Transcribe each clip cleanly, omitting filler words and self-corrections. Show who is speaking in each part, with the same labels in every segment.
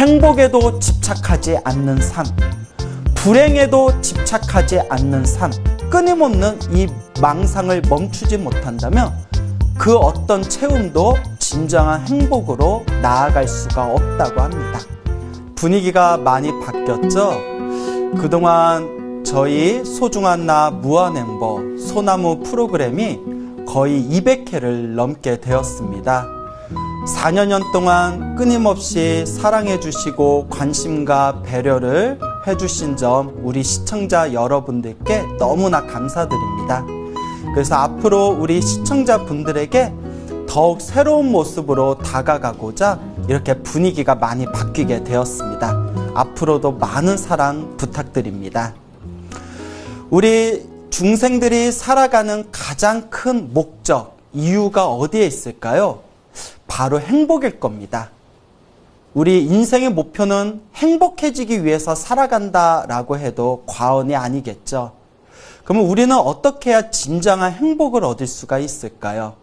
Speaker 1: 행복에도 집착하지 않는 삶, 불행에도 집착하지 않는 삶, 끊임없는 이 망상을 멈추지 못한다면 그 어떤 체험도 진정한 행복으로 나아갈 수가 없다고 합니다. 분위기가 많이 바뀌었죠? 그동안 저희 소중한 나 무한엠버 소나무 프로그램이 거의 200회를 넘게 되었습니다. 4년 동안 끊임없이 사랑해 주시고 관심과 배려를 해주신 점 우리 시청자 여러분들께 너무나 감사드립니다. 그래서 앞으로 우리 시청자분들에게 더욱 새로운 모습으로 다가가고자 이렇게 분위기가 많이 바뀌게 되었습니다. 앞으로도 많은 사랑 부탁드립니다. 우리 중생들이 살아가는 가장 큰 목적, 이유가 어디에 있을까요? 바로 행복일 겁니다. 우리 인생의 목표는 행복해지기 위해서 살아간다라고 해도 과언이 아니겠죠. 그러면 우리는 어떻게 해야 진정한 행복을 얻을 수가 있을까요?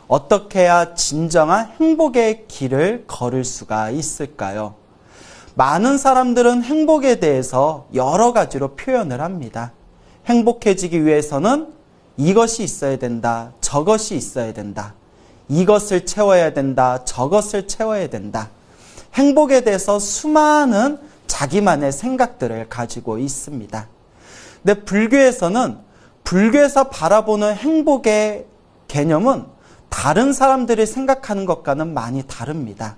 Speaker 1: 어떻게 해야 진정한 행복의 길을 걸을 수가 있을까요? 많은 사람들은 행복에 대해서 여러 가지로 표현을 합니다. 행복해지기 위해서는 이것이 있어야 된다, 저것이 있어야 된다. 이것을 채워야 된다, 저것을 채워야 된다. 행복에 대해서 수많은 자기만의 생각들을 가지고 있습니다. 근데 불교에서 바라보는 행복의 개념은 다른 사람들이 생각하는 것과는 많이 다릅니다.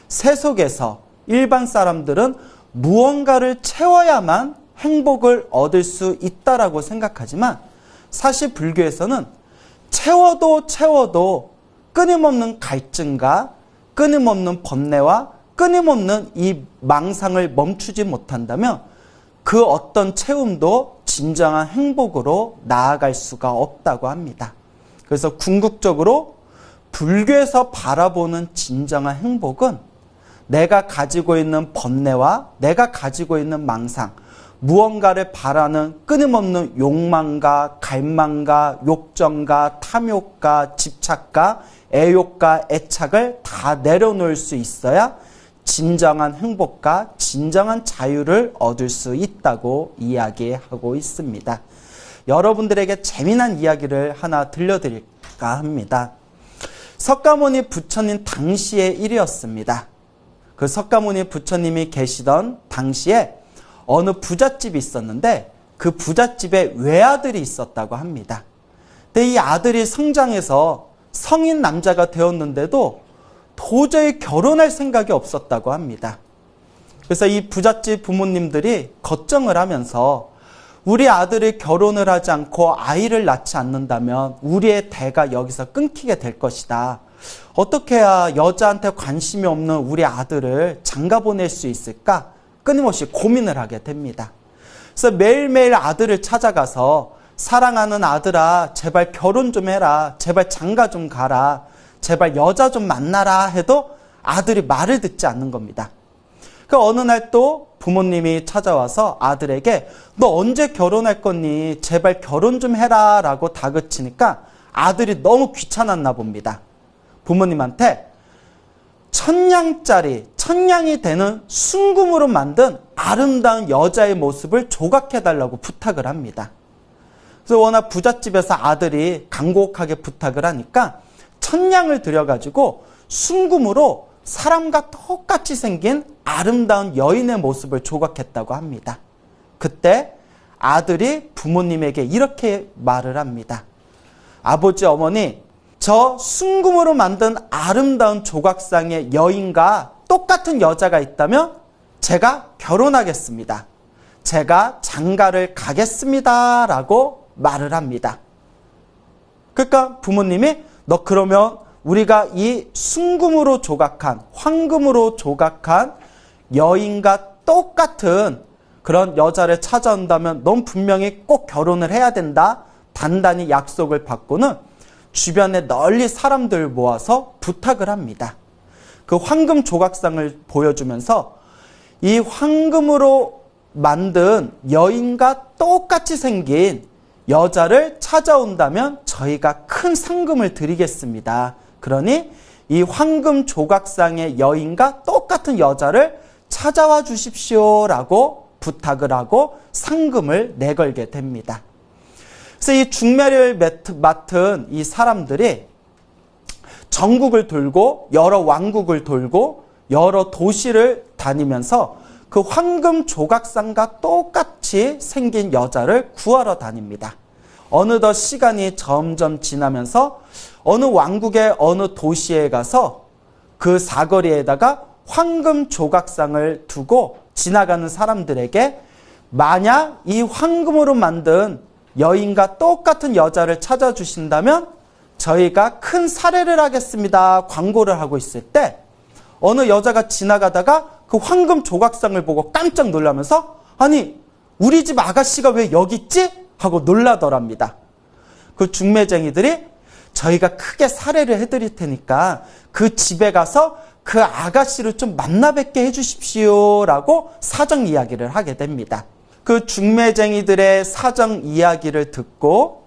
Speaker 1: 세속에서 일반 사람들은 무언가를 채워야만 행복을 얻을 수 있다라고 생각하지만 사실 불교에서는 채워도 끊임없는 갈증과 끊임없는 번뇌와 끊임없는 이 망상을 멈추지 못한다면 그 어떤 체험도 진정한 행복으로 나아갈 수가 없다고 합니다. 그래서 궁극적으로 불교에서 바라보는 진정한 행복은 내가 가지고 있는 번뇌와 내가 가지고 있는 망상, 무언가를 바라는 끊임없는 욕망과 갈망과 욕정과 탐욕과 집착과 애욕과 애착을 다 내려놓을 수 있어야 진정한 행복과 진정한 자유를 얻을 수 있다고 이야기하고 있습니다. 여러분들에게 재미난 이야기를 하나 들려드릴까 합니다. 석가모니 부처님 당시의 일이었습니다. 그 석가모니 부처님이 계시던 당시에 어느 부잣집이 있었는데 그 부잣집에 외아들이 있었다고 합니다. 근데 이 아들이 성장해서 성인 남자가 되었는데도 도저히 결혼할 생각이 없었다고 합니다. 그래서 이 부잣집 부모님들이 걱정을 하면서 우리 아들이 결혼을 하지 않고 아이를 낳지 않는다면 우리의 대가 여기서 끊기게 될 것이다. 어떻게 해야 여자한테 관심이 없는 우리 아들을 장가 보낼 수 있을까? 끊임없이 고민을 하게 됩니다. 그래서 매일매일 아들을 찾아가서 사랑하는 아들아, 제발 결혼 좀 해라. 제발 장가 좀 가라. 제발 여자 좀 만나라 해도 아들이 말을 듣지 않는 겁니다. 그 어느 날 또 부모님이 찾아와서 아들에게 너 언제 결혼할 거니? 제발 결혼 좀 해라 라고 다그치니까 아들이 너무 귀찮았나 봅니다. 부모님한테 천냥이 되는 순금으로 만든 아름다운 여자의 모습을 조각해달라고 부탁을 합니다. 그래서 워낙 부잣집에서 아들이 간곡하게 부탁을 하니까 천냥을 들여가지고 순금으로 사람과 똑같이 생긴 아름다운 여인의 모습을 조각했다고 합니다. 그때 아들이 부모님에게 이렇게 말을 합니다. 아버지, 어머니, 저 순금으로 만든 아름다운 조각상의 여인과 똑같은 여자가 있다면 제가 결혼하겠습니다. 제가 장가를 가겠습니다. 라고 말을 합니다. 그러니까 부모님이 너 그러면 우리가 이 순금으로 조각한, 황금으로 조각한 여인과 똑같은 그런 여자를 찾아온다면 넌 분명히 꼭 결혼을 해야 된다. 단단히 약속을 받고는 주변에 널리 사람들 모아서 부탁을 합니다. 그 황금 조각상을 보여주면서 이 황금으로 만든 여인과 똑같이 생긴 여자를 찾아온다면 저희가 큰 상금을 드리겠습니다. 그러니 이 황금 조각상의 여인과 똑같은 여자를 찾아와 주십시오라고 부탁을 하고 상금을 내걸게 됩니다. 그래서 이 중매를 맡은 이 사람들이 전국을 돌고 여러 왕국을 돌고 여러 도시를 다니면서 그 황금 조각상과 똑같이 생긴 여자를 구하러 다닙니다. 어느덧 시간이 점점 지나면서 어느 왕국의 어느 도시에 가서 그 사거리에다가 황금 조각상을 두고 지나가는 사람들에게 만약 이 황금으로 만든 여인과 똑같은 여자를 찾아주신다면 저희가 큰 사례를 하겠습니다. 광고를 하고 있을 때 어느 여자가 지나가다가 그 황금 조각상을 보고 깜짝 놀라면서 아니 우리 집 아가씨가 왜 여기 있지? 하고 놀라더랍니다. 그 중매쟁이들이 저희가 크게 사례를 해드릴 테니까 그 집에 가서 그 아가씨를 좀 만나 뵙게 해주십시오 라고 사정 이야기를 하게 됩니다. 그 중매쟁이들의 사정 이야기를 듣고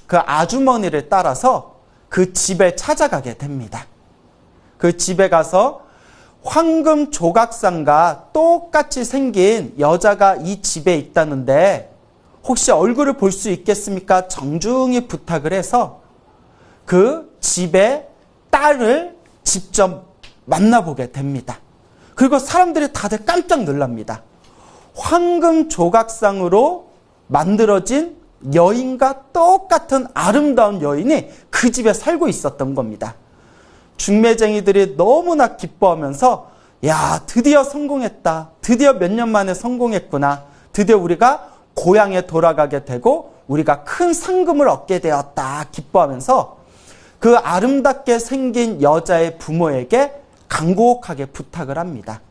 Speaker 1: 그 아주머니를 따라서 그 집에 찾아가게 됩니다. 그 집에 가서 황금 조각상과 똑같이 생긴 여자가 이 집에 있다는데 혹시 얼굴을 볼 수 있겠습니까? 정중히 부탁을 해서 그 집의 딸을 직접 만나보게 됩니다. 그리고 사람들이 다들 깜짝 놀랍니다. 황금 조각상으로 만들어진 여인과 똑같은 아름다운 여인이 그 집에 살고 있었던 겁니다. 중매쟁이들이 너무나 기뻐하면서 야, 드디어 성공했다. 드디어 몇 년 만에 성공했구나. 드디어 우리가 고향에 돌아가게 되고 우리가 큰 상금을 얻게 되었다. 기뻐하면서 그 아름답게 생긴 여자의 부모에게 간곡하게 부탁을 합니다.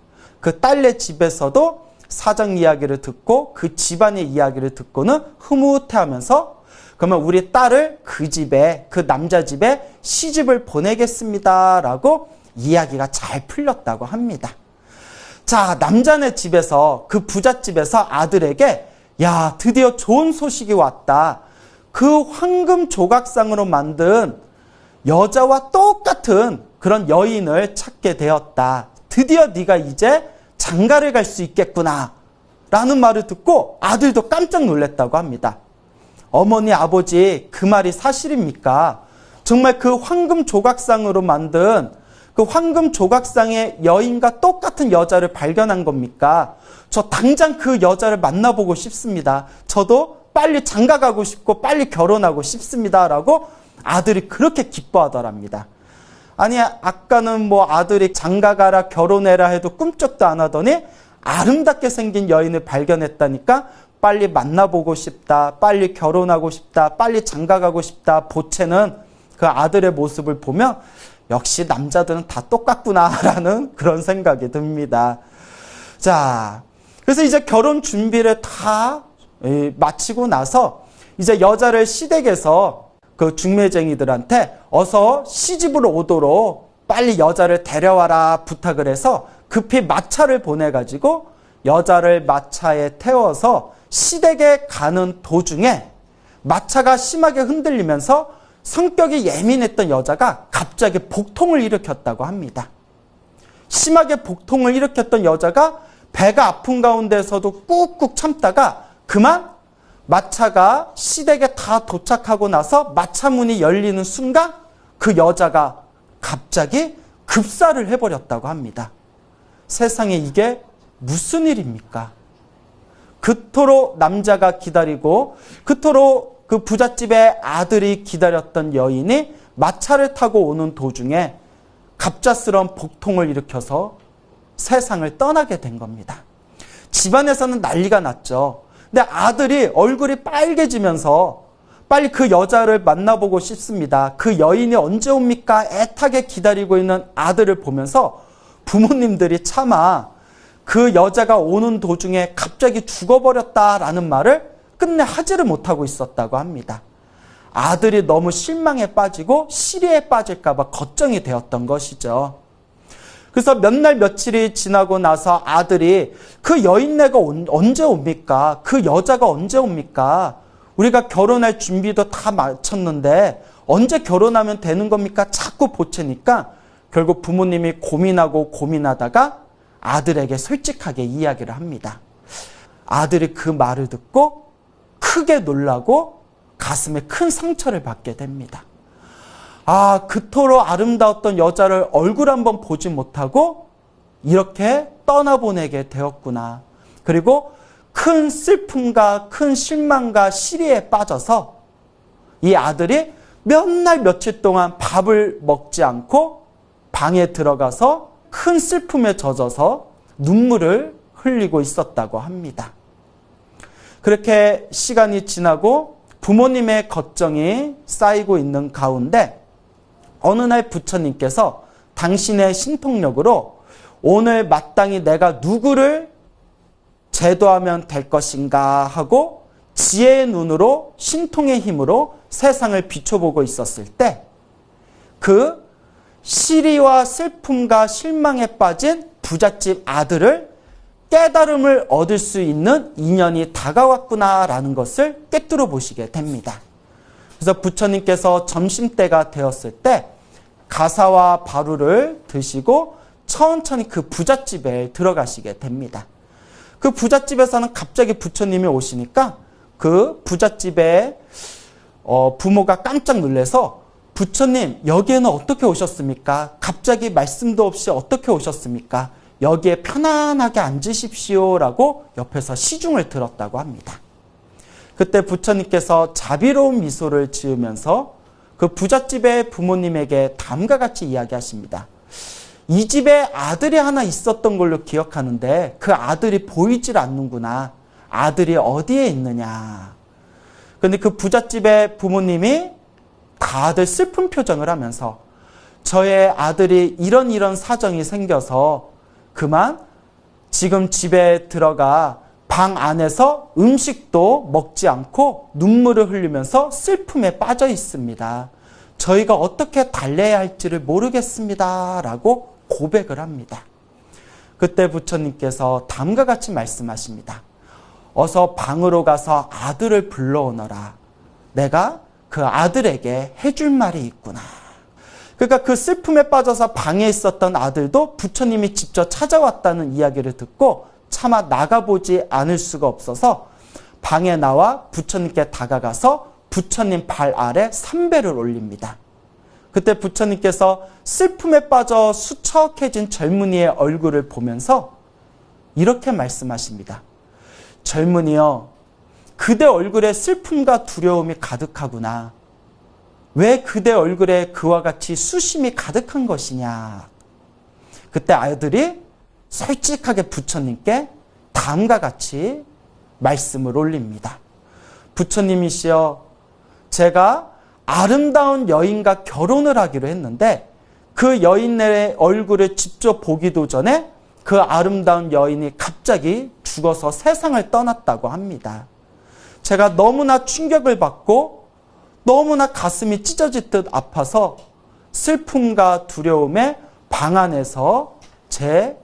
Speaker 1: 그 딸네 집에서도 사정 이야기를 듣고 그 집안의 이야기를 듣고는 흐뭇해하면서 그러면 우리 딸을 그 집에 그 남자 집에 시집을 보내겠습니다 라고 이야기가 잘 풀렸다고 합니다. 자, 남자네 집에서 그 부잣집에서 아들에게 야, 드디어 좋은 소식이 왔다. 그 황금 조각상으로 만든 여자와 똑같은 그런 여인을 찾게 되었다. 드디어 네가 이제 장가를 갈 수 있겠구나 라는 말을 듣고 아들도 깜짝 놀랐다고 합니다. 어머니, 아버지, 그 말이 사실입니까? 정말 그 황금 조각상으로 만든 그 황금 조각상의 여인과 똑같은 여자를 발견한 겁니까? 저 당장 그 여자를 만나보고 싶습니다. 저도 빨리 장가가고 싶고 빨리 결혼하고 싶습니다. 라고 아들이 그렇게 기뻐하더랍니다. 아니, 아까는 뭐 아들이 장가가라 결혼해라 해도 꿈쩍도 안 하더니 아름답게 생긴 여인을 발견했다니까 빨리 만나보고 싶다, 빨리 결혼하고 싶다, 빨리 장가가고 싶다 보채는 그 아들의 모습을 보면 역시 남자들은 다 똑같구나라는 그런 생각이 듭니다. 자, 그래서 이제 결혼 준비를 다 마치고 나서 이제 여자를 시댁에서 그 중매쟁이들한테 어서 시집으로 오도록 빨리 여자를 데려와라 부탁을 해서 급히 마차를 보내가지고 여자를 마차에 태워서 시댁에 가는 도중에 마차가 심하게 흔들리면서 성격이 예민했던 여자가 갑자기 복통을 일으켰다고 합니다. 심하게 복통을 일으켰던 여자가 배가 아픈 가운데서도 꾹꾹 참다가 그만 마차가 시댁에 다 도착하고 나서 마차 문이 열리는 순간 그 여자가 갑자기 급사를 해버렸다고 합니다. 세상에 이게 무슨 일입니까? 그토록 남자가 기다리고 그토록 그 부잣집의 아들이 기다렸던 여인이 마차를 타고 오는 도중에 갑작스러운 복통을 일으켜서 세상을 떠나게 된 겁니다. 집안에서는 난리가 났죠. 근데 아들이 얼굴이 빨개지면서 빨리 그 여자를 만나보고 싶습니다. 그 여인이 언제 옵니까? 애타게 기다리고 있는 아들을 보면서 부모님들이 차마 그 여자가 오는 도중에 갑자기 죽어버렸다라는 말을 끝내 하지를 못하고 있었다고 합니다. 아들이 너무 실망에 빠지고 시리에 빠질까 봐 걱정이 되었던 것이죠. 그래서 몇 날 며칠이 지나고 나서 아들이 그 여인네가 언제 옵니까? 그 여자가 언제 옵니까? 우리가 결혼할 준비도 다 마쳤는데 언제 결혼하면 되는 겁니까? 자꾸 보채니까 결국 부모님이 고민하고 고민하다가 아들에게 솔직하게 이야기를 합니다. 아들이 그 말을 듣고 크게 놀라고 가슴에 큰 상처를 받게 됩니다. 아, 그토록 아름다웠던 여자를 얼굴 한번 보지 못하고 이렇게 떠나보내게 되었구나. 그리고 큰 슬픔과 큰 실망과 시리에 빠져서 이 아들이 몇 날 며칠 동안 밥을 먹지 않고 방에 들어가서 큰 슬픔에 젖어서 눈물을 흘리고 있었다고 합니다. 그렇게 시간이 지나고 부모님의 걱정이 쌓이고 있는 가운데 어느 날 부처님께서 당신의 신통력으로 오늘 마땅히 내가 누구를 제도하면 될 것인가 하고 지혜의 눈으로 신통의 힘으로 세상을 비춰보고 있었을 때 그 시리와 슬픔과 실망에 빠진 부잣집 아들을 깨달음을 얻을 수 있는 인연이 다가왔구나라는 것을 꿰뚫어 보시게 됩니다. 그래서 부처님께서 점심때가 되었을 때 가사와 바루를 드시고 천천히 그 부잣집에 들어가시게 됩니다. 그 부잣집에서는 갑자기 부처님이 오시니까 그 부잣집에 부모가 깜짝 놀라서 부처님 여기에는 어떻게 오셨습니까? 갑자기 말씀도 없이 어떻게 오셨습니까? 여기에 편안하게 앉으십시오라고 옆에서 시중을 들었다고 합니다. 그때 부처님께서 자비로운 미소를 지으면서 그 부잣집의 부모님에게 다음과 같이 이야기하십니다. 이 집에 아들이 하나 있었던 걸로 기억하는데 그 아들이 보이질 않는구나. 아들이 어디에 있느냐. 그런데 그 부잣집의 부모님이 다들 슬픈 표정을 하면서 저의 아들이 이런 사정이 생겨서 그만 지금 집에 들어가 방 안에서 음식도 먹지 않고 눈물을 흘리면서 슬픔에 빠져 있습니다. 저희가 어떻게 달래야 할지를 모르겠습니다. 라고 고백을 합니다. 그때 부처님께서 다음과 같이 말씀하십니다. 어서 방으로 가서 아들을 불러오너라. 내가 그 아들에게 해줄 말이 있구나. 그러니까 그 슬픔에 빠져서 방에 있었던 아들도 부처님이 직접 찾아왔다는 이야기를 듣고 차마 나가보지 않을 수가 없어서 방에 나와 부처님께 다가가서 부처님 발 아래 삼배를 올립니다. 그때 부처님께서 슬픔에 빠져 수척해진 젊은이의 얼굴을 보면서 이렇게 말씀하십니다. 젊은이여, 그대 얼굴에 슬픔과 두려움이 가득하구나. 왜 그대 얼굴에 그와 같이 수심이 가득한 것이냐. 그때 아들이 솔직하게 부처님께 다음과 같이 말씀을 올립니다. 부처님이시여, 제가 아름다운 여인과 결혼을 하기로 했는데 그 여인의 얼굴을 직접 보기도 전에 그 아름다운 여인이 갑자기 죽어서 세상을 떠났다고 합니다. 제가 너무나 충격을 받고 너무나 가슴이 찢어질 듯 아파서 슬픔과 두려움에 방 안에서 제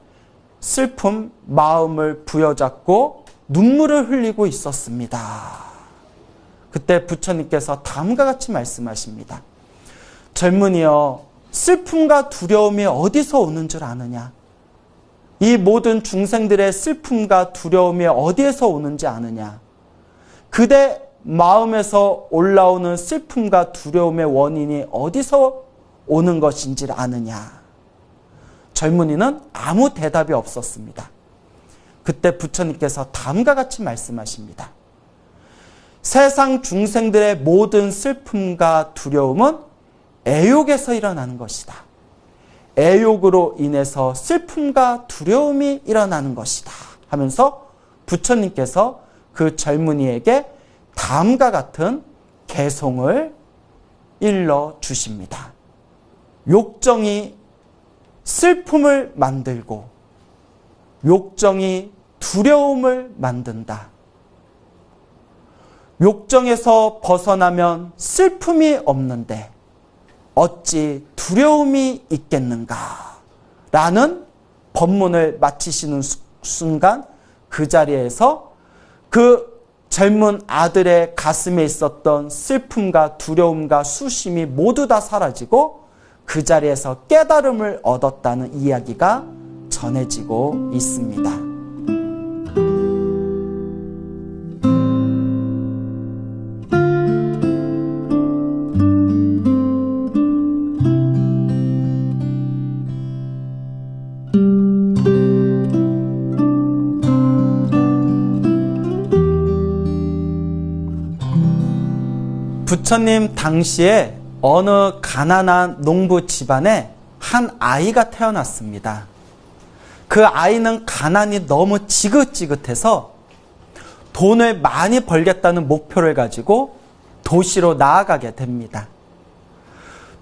Speaker 1: 슬픔 마음을 부여잡고 눈물을 흘리고 있었습니다. 그때 부처님께서 다음과 같이 말씀하십니다. 젊은이여, 슬픔과 두려움이 어디서 오는 줄 아느냐? 이 모든 중생들의 슬픔과 두려움이 어디에서 오는지 아느냐? 그대 마음에서 올라오는 슬픔과 두려움의 원인이 어디서 오는 것인지를 아느냐? 젊은이는 아무 대답이 없었습니다. 그때 부처님께서 다음과 같이 말씀하십니다. 세상 중생들의 모든 슬픔과 두려움은 애욕에서 일어나는 것이다. 애욕으로 인해서 슬픔과 두려움이 일어나는 것이다. 하면서 부처님께서 그 젊은이에게 다음과 같은 개송을 일러 주십니다. 욕정이 슬픔을 만들고 욕정이 두려움을 만든다. 욕정에서 벗어나면 슬픔이 없는데 어찌 두려움이 있겠는가? 라는 법문을 마치시는 순간 그 자리에서 그 젊은 아들의 가슴에 있었던 슬픔과 두려움과 수심이 모두 다 사라지고 그 자리에서 깨달음을 얻었다는 이야기가 전해지고 있습니다. 부처님 당시에 어느 가난한 농부 집안에 한 아이가 태어났습니다. 그 아이는 가난이 너무 지긋지긋해서 돈을 많이 벌겠다는 목표를 가지고 도시로 나아가게 됩니다.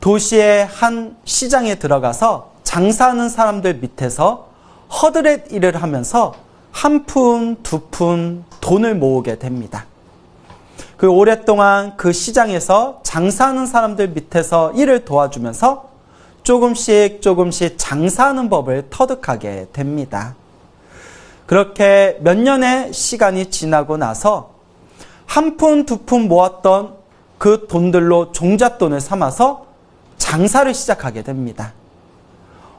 Speaker 1: 도시의 한 시장에 들어가서 장사하는 사람들 밑에서 허드렛 일을 하면서 한 푼, 두 푼 돈을 모으게 됩니다. 그 오랫동안 그 시장에서 장사하는 사람들 밑에서 일을 도와주면서 조금씩 장사하는 법을 터득하게 됩니다. 그렇게 몇 년의 시간이 지나고 나서 한 푼, 두 푼 모았던 그 돈들로 종잣돈을 삼아서 장사를 시작하게 됩니다.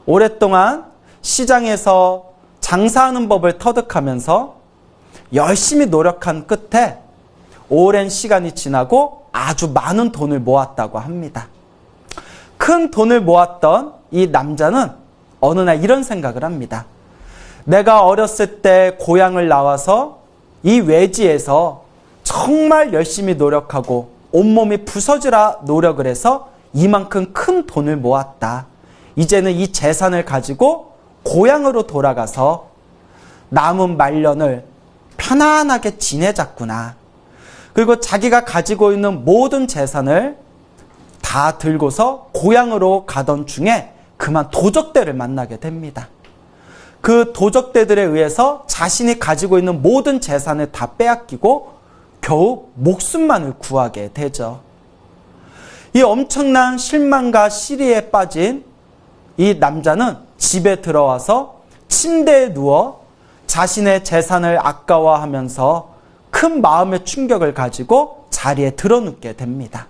Speaker 1: 오랫동안 시장에서 장사하는 법을 터득하면서 열심히 노력한 끝에 오랜 시간이 지나고 아주 많은 돈을 모았다고 합니다. 큰 돈을 모았던 이 남자는 어느 날 이런 생각을 합니다. 내가 어렸을 때 고향을 나와서 이 외지에서 정말 열심히 노력하고 온몸이 부서지라 노력을 해서 이만큼 큰 돈을 모았다. 이제는 이 재산을 가지고 고향으로 돌아가서 남은 말년을 편안하게 지내자꾸나. 그리고 자기가 가지고 있는 모든 재산을 다 들고서 고향으로 가던 중에 그만 도적들을 만나게 됩니다. 그 도적들에 의해서 자신이 가지고 있는 모든 재산을 다 빼앗기고 겨우 목숨만을 구하게 되죠. 이 엄청난 실망과 시리에 빠진 이 남자는 집에 들어와서 침대에 누워 자신의 재산을 아까워하면서 큰 마음의 충격을 가지고 자리에 드러눕게 됩니다.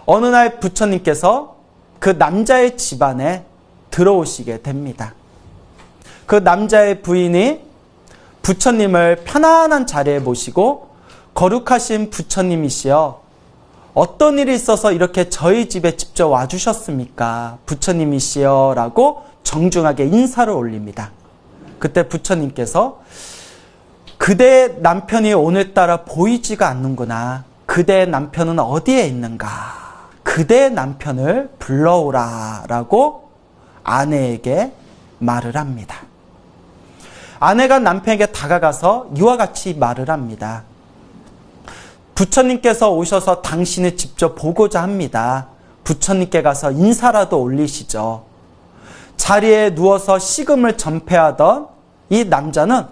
Speaker 1: 어느 날 부처님께서 그 남자의 집안에 들어오시게 됩니다. 그 남자의 부인이 부처님을 편안한 자리에 모시고 거룩하신 부처님이시여 어떤 일이 있어서 이렇게 저희 집에 직접 와주셨습니까? 부처님이시여 라고 정중하게 인사를 올립니다. 그때 부처님께서 그대의 남편이 오늘따라 보이지가 않는구나. 그대의 남편은 어디에 있는가? 그대의 남편을 불러오라 라고 아내에게 말을 합니다. 아내가 남편에게 다가가서 이와 같이 말을 합니다. 부처님께서 오셔서 당신을 직접 보고자 합니다. 부처님께 가서 인사라도 올리시죠. 자리에 누워서 식음을 전폐하던 이 남자는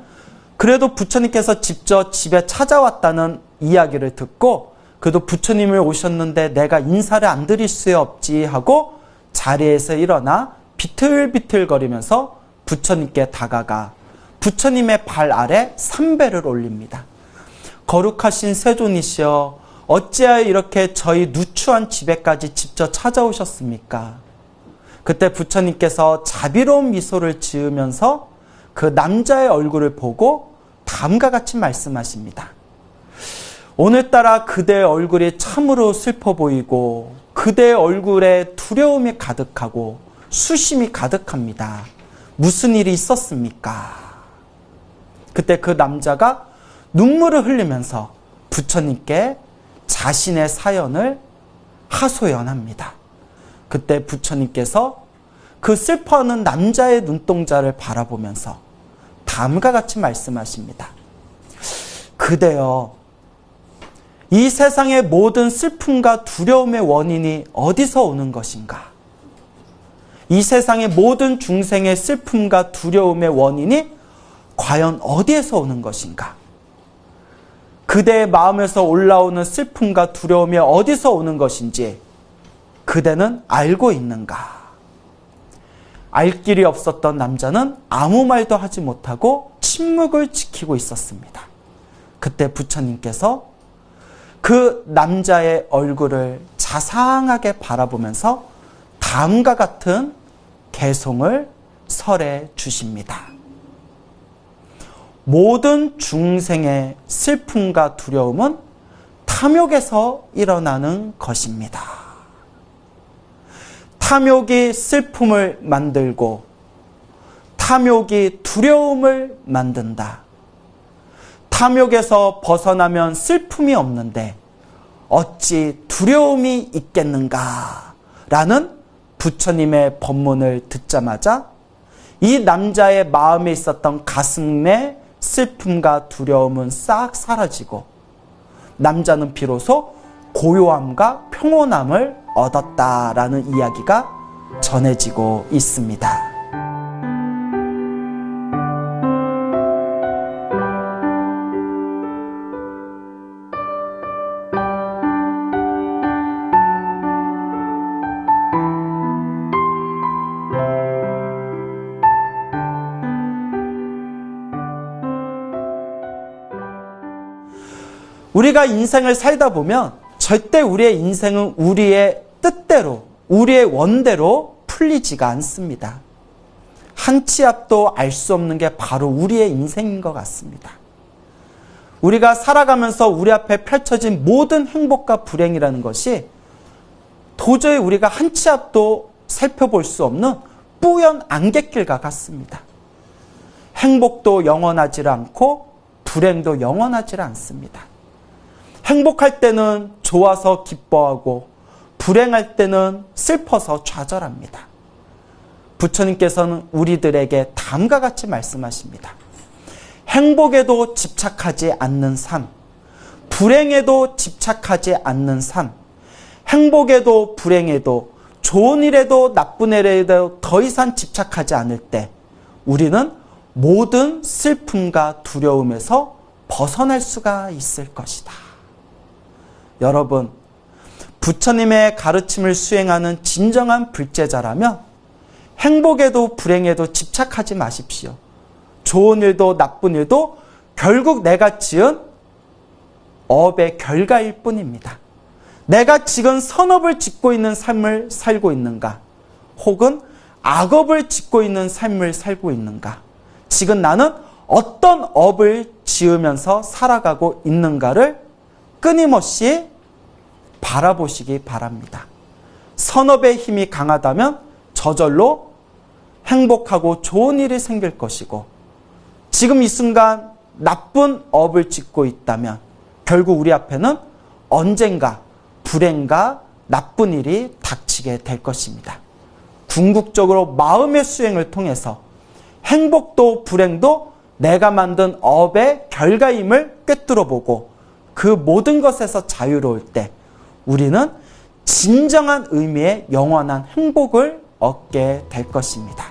Speaker 1: 그래도 부처님께서 직접 집에 찾아왔다는 이야기를 듣고 그래도 부처님을 오셨는데 내가 인사를 안 드릴 수 없지 하고 자리에서 일어나 비틀비틀거리면서 부처님께 다가가 부처님의 발 아래 삼배를 올립니다. 거룩하신 세존이시여 어찌하여 이렇게 저희 누추한 집에까지 직접 찾아오셨습니까? 그때 부처님께서 자비로운 미소를 지으면서 그 남자의 얼굴을 보고 다음과 같이 말씀하십니다. 오늘따라 그대의 얼굴이 참으로 슬퍼 보이고 그대의 얼굴에 두려움이 가득하고 수심이 가득합니다. 무슨 일이 있었습니까? 그때 그 남자가 눈물을 흘리면서 부처님께 자신의 사연을 하소연합니다. 그때 부처님께서 그 슬퍼하는 남자의 눈동자를 바라보면서 다음과 같이 말씀하십니다. 그대여, 이 세상의 모든 슬픔과 두려움의 원인이 어디서 오는 것인가? 이 세상의 모든 중생의 슬픔과 두려움의 원인이 과연 어디에서 오는 것인가? 그대의 마음에서 올라오는 슬픔과 두려움이 어디서 오는 것인지 그대는 알고 있는가? 알 길이 없었던 남자는 아무 말도 하지 못하고 침묵을 지키고 있었습니다. 그때 부처님께서 그 남자의 얼굴을 자상하게 바라보면서 다음과 같은 개송을 설해 주십니다. 모든 중생의 슬픔과 두려움은 탐욕에서 일어나는 것입니다. 탐욕이 슬픔을 만들고 탐욕이 두려움을 만든다. 탐욕에서 벗어나면 슬픔이 없는데 어찌 두려움이 있겠는가? 라는 부처님의 법문을 듣자마자 이 남자의 마음에 있었던 가슴의 슬픔과 두려움은 싹 사라지고 남자는 비로소 고요함과 평온함을 얻었다라는 이야기가 전해지고 있습니다. 우리가 인생을 살다 보면 절대 우리의 인생은 우리의 뜻대로, 우리의 원대로 풀리지가 않습니다. 한 치 앞도 알 수 없는 게 바로 우리의 인생인 것 같습니다. 우리가 살아가면서 우리 앞에 펼쳐진 모든 행복과 불행이라는 것이 도저히 우리가 한 치 앞도 살펴볼 수 없는 뿌연 안갯길과 같습니다. 행복도 영원하지 않고 불행도 영원하지 않습니다. 행복할 때는 좋아서 기뻐하고 불행할 때는 슬퍼서 좌절합니다. 부처님께서는 우리들에게 다음과 같이 말씀하십니다. 행복에도 집착하지 않는 삶, 불행에도 집착하지 않는 삶, 행복에도 불행에도 좋은 일에도 나쁜 일에도 더 이상 집착하지 않을 때 우리는 모든 슬픔과 두려움에서 벗어날 수가 있을 것이다. 여러분, 부처님의 가르침을 수행하는 진정한 불제자라면 행복에도 불행에도 집착하지 마십시오. 좋은 일도 나쁜 일도 결국 내가 지은 업의 결과일 뿐입니다. 내가 지금 선업을 짓고 있는 삶을 살고 있는가? 혹은 악업을 짓고 있는 삶을 살고 있는가? 지금 나는 어떤 업을 지으면서 살아가고 있는가를 끊임없이 바라보시기 바랍니다. 선업의 힘이 강하다면 저절로 행복하고 좋은 일이 생길 것이고 지금 이 순간 나쁜 업을 짓고 있다면 결국 우리 앞에는 언젠가 불행과 나쁜 일이 닥치게 될 것입니다. 궁극적으로 마음의 수행을 통해서 행복도 불행도 내가 만든 업의 결과임을 꿰뚫어보고 그 모든 것에서 자유로울 때 우리는 진정한 의미의 영원한 행복을 얻게 될 것입니다.